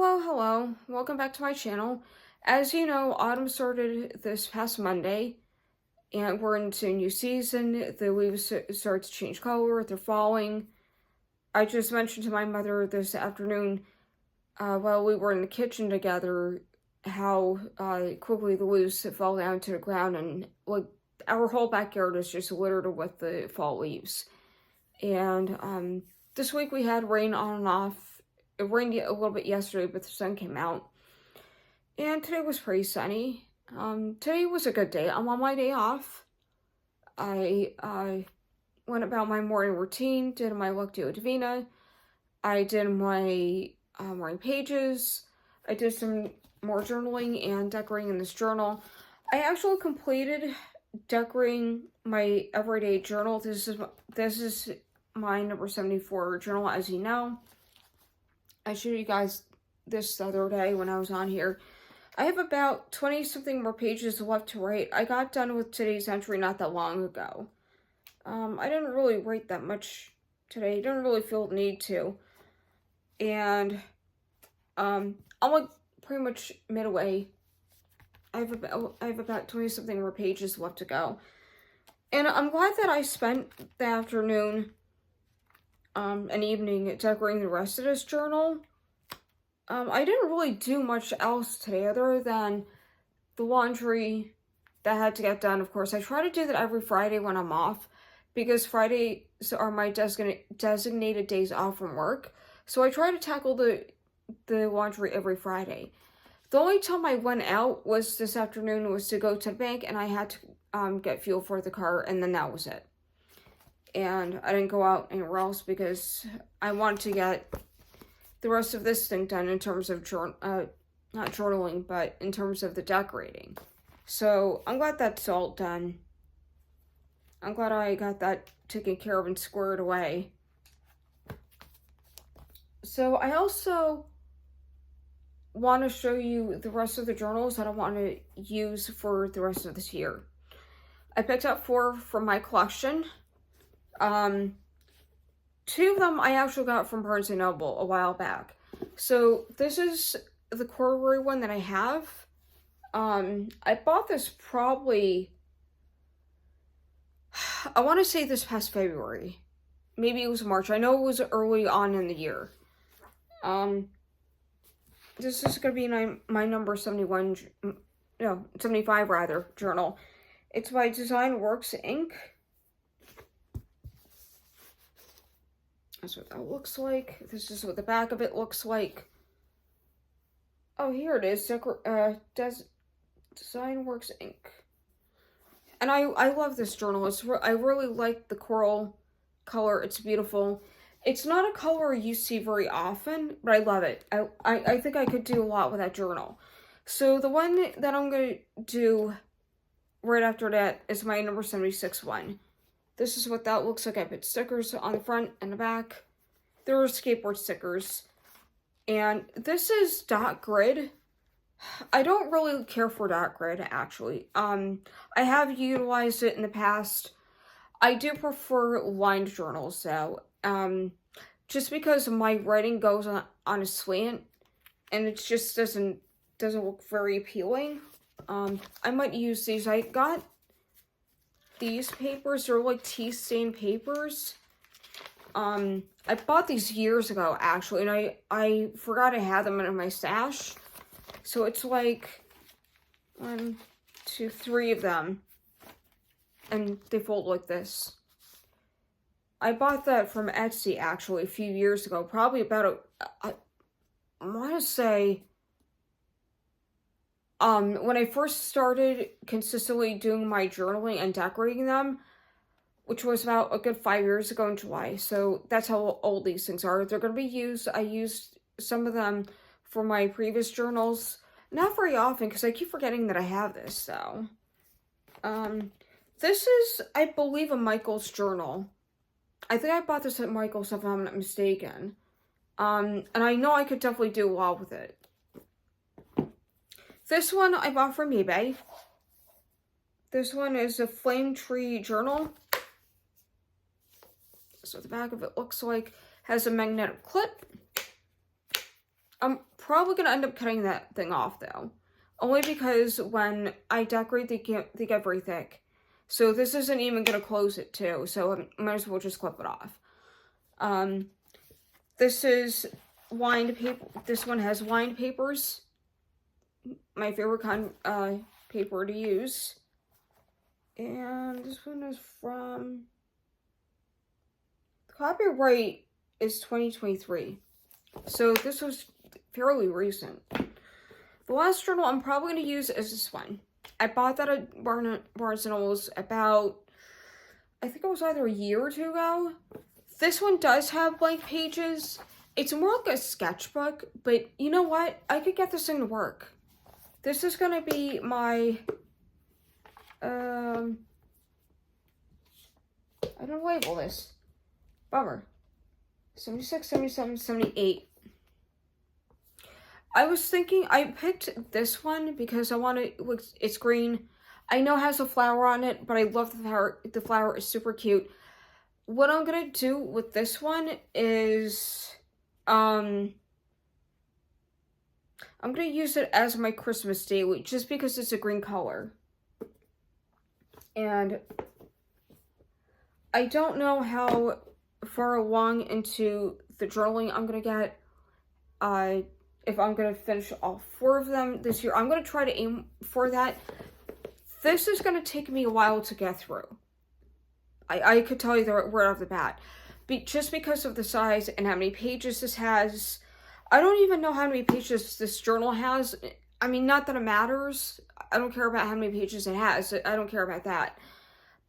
Hello. Welcome back to my channel. As you know, autumn started this past Monday, and we're into a new season. The leaves start to change color, they're falling. I just mentioned to my mother this afternoon, while we were in the kitchen together, how quickly the leaves fall down to the ground, and like our whole backyard is just littered with the fall leaves. And this week we had rain on and off. It rained a little bit yesterday, but the sun came out. And today was pretty sunny. Today was a good day. I'm on my day off. I went about my morning routine, did my Lectio Divina. I did my morning pages. I did some more journaling and decorating in this journal. I actually completed decorating my everyday journal. This is my number 74 journal, as you know. I showed you guys this the other day when I was on here. I have about 20 something more pages left to write. I got done with today's entry not that long ago. I didn't really write that much today. I didn't really feel the need to. And I'm like pretty much midway. I have about 20 something more pages left to go. And I'm glad that I spent the afternoon and evening decorating the rest of this journal. I didn't really do much else today other than the laundry that had to get done, of course. I try to do that every Friday when I'm off, because Fridays are my designated days off from work. So I try to tackle the laundry every Friday. The only time I went out was this afternoon, was to go to the bank, and I had to get fuel for the car, and then that was it. And I didn't go out anywhere else because I wanted to get the rest of this thing done in terms of not journaling, but in terms of the decorating. So I'm glad that's all done. I'm glad I got that taken care of and squared away. So I also want to show you the rest of the journals that I want to use for the rest of this year. I picked up 4 from my collection. 2 of them I actually got from Barnes & Noble a while back. So this is the corduroy one that I have. I bought this probably, I want to say this past February. Maybe it was March. I know it was early on in the year. This is going to be my number 75 rather, journal. It's by Design Works Inc. That's what that looks like. This is what the back of it looks like. Oh, here it is. Design Works Inc. And I love this journal. I really like the coral color. It's beautiful. It's not a color you see very often, but I love it. I think I could do a lot with that journal. So the one that I'm going to do right after that is my number 76 one. This is what that looks like. I put stickers on the front and the back. There are skateboard stickers. And this is dot grid. I don't really care for dot grid, actually. I have utilized it in the past. I do prefer lined journals, though. Just because my writing goes on a slant, and it just doesn't look very appealing. I might use these. I got these papers. They're like tea stain papers. I bought these years ago, actually, and I forgot I had them in my stash. So it's like 1, 2, 3 of them, and they fold like this. I bought that from Etsy, actually, a few years ago, probably about I want to say, when I first started consistently doing my journaling and decorating them, which was about a good 5 years ago in July. So that's how old these things are. They're going to be used. I used some of them for my previous journals. Not very often, because I keep forgetting that I have this, though. This is, I believe, a Michaels journal. I think I bought this at Michaels, if I'm not mistaken. And I know I could definitely do a lot with it. This one I bought from eBay. This one is a Flame Tree journal. So the back of it looks like, has a magnetic clip. I'm probably going to end up cutting that thing off, though. Only because when I decorate, they get very thick. So this isn't even going to close it, too. So I might as well just clip it off. This is lined paper. This one has lined papers. My favorite kind of paper to use. And this one is from... The copyright is 2023. So this was fairly recent. The last journal I'm probably going to use is this one. I bought that at Barnes & Noble's about, I think it was either a year or two ago. This one does have blank pages. It's more like a sketchbook, but you know what? I could get this thing to work. This is going to be my, I don't label this. Bummer. 76, 77, 78. I was thinking, I picked this one because I want to, it's green. I know it has a flower on it, but I love the flower. The flower is super cute. What I'm going to do with this one is, I'm going to use it as my Christmas daily, just because it's a green color. And I don't know how far along into the journaling I'm going to get. If I'm going to finish all 4 of them this year. I'm going to try to aim for that. This is going to take me a while to get through. I could tell you that right off the bat. Just because of the size and how many pages this has. I don't even know how many pages this journal has. I mean, not that it matters. I don't care about how many pages it has. I don't care about that.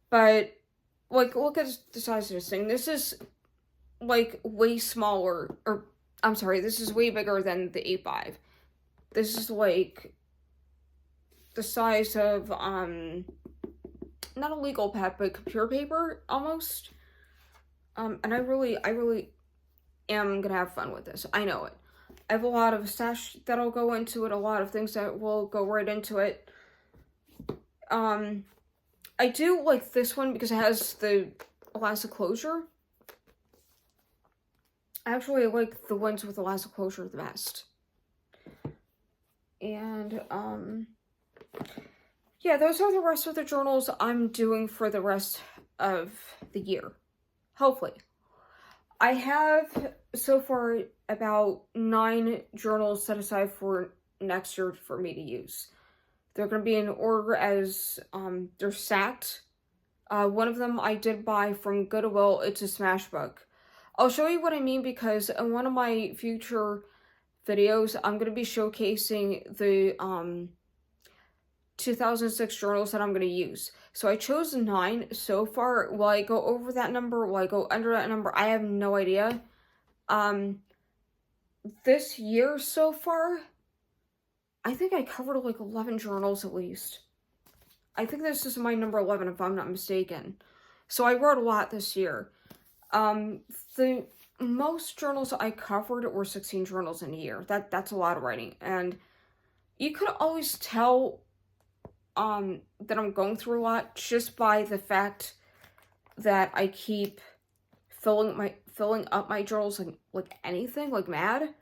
But, like, look at the size of this thing. This is, like, way smaller, or... I'm sorry, this is way bigger than the A5. This is like the size of, not a legal pad, but computer paper, almost. And I really am gonna have fun with this. I know it. I have a lot of stash that'll go into it, a lot of things that will go right into it. I do like this one because it has the elastic closure. I actually like the ones with elastic closure the best. And, yeah, those are the rest of the journals I'm doing for the rest of the year. Hopefully. I have, so far, about 9 journals set aside for next year for me to use. They're going to be in order as, they're stacked. One of them I did buy from Goodwill. It's a Smashbook. I'll show you what I mean because in one of my future videos, I'm going to be showcasing the 2006 journals that I'm going to use. So I chose 9 so far. Will I go over that number? Will I go under that number? I have no idea. This year so far, I think I covered like 11 journals at least. I think this is my number 11 if I'm not mistaken. So I wrote a lot this year. The most journals I covered were 16 journals in a year. That's a lot of writing. And you could always tell that I'm going through a lot just by the fact that I keep filling up my journals like anything, like mad.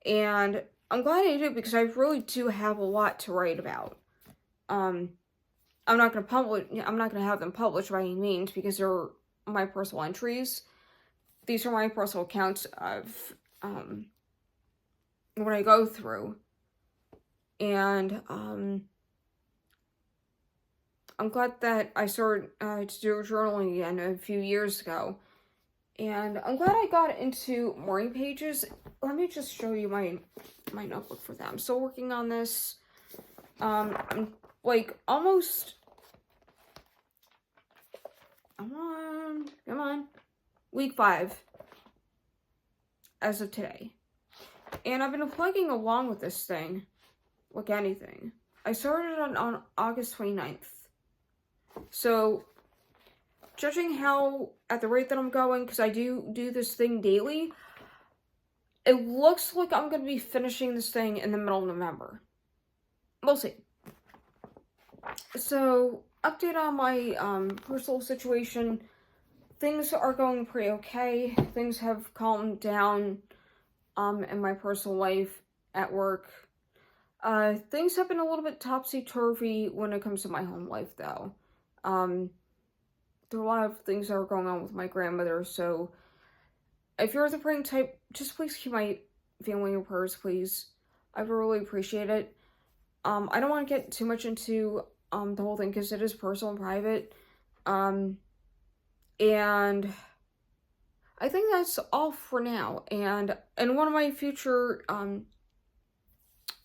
And I'm glad I do because I really do have a lot to write about. I'm not gonna have them published by any means because they're my personal entries. These are my personal accounts of what I go through. And I'm glad that I started to do journaling again a few years ago. And I'm glad I got into morning pages. Let me just show you my notebook for that. I'm still working on this. I'm like almost... Come on. Week 5. As of today. And I've been plugging along with this thing. Like anything. I started on August 29th. So, judging how, at the rate that I'm going, because I do this thing daily, it looks like I'm going to be finishing this thing in the middle of November. We'll see. So, update on my personal situation. Things are going pretty okay. Things have calmed down in my personal life. at work. Things have been a little bit topsy-turvy when it comes to my home life, though. There are a lot of things that are going on with my grandmother, so if you're the praying type, just please keep my family in your prayers, please. I would really appreciate it. I don't want to get too much into the whole thing because it is personal and private. And I think that's all for now. And in one of my future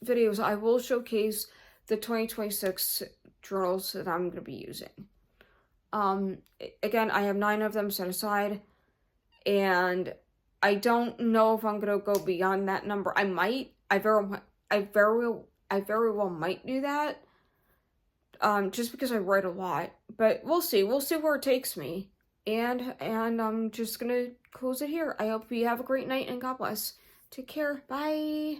videos, I will showcase the 2026 journals that I'm going to be using. Again, I have 9 of them set aside, and I don't know if I'm going to go beyond that number. I might. I very well might do that. Just because I write a lot, but we'll see. We'll see where it takes me. And I'm just gonna close it here. I hope you have a great night and God bless. Take care. Bye.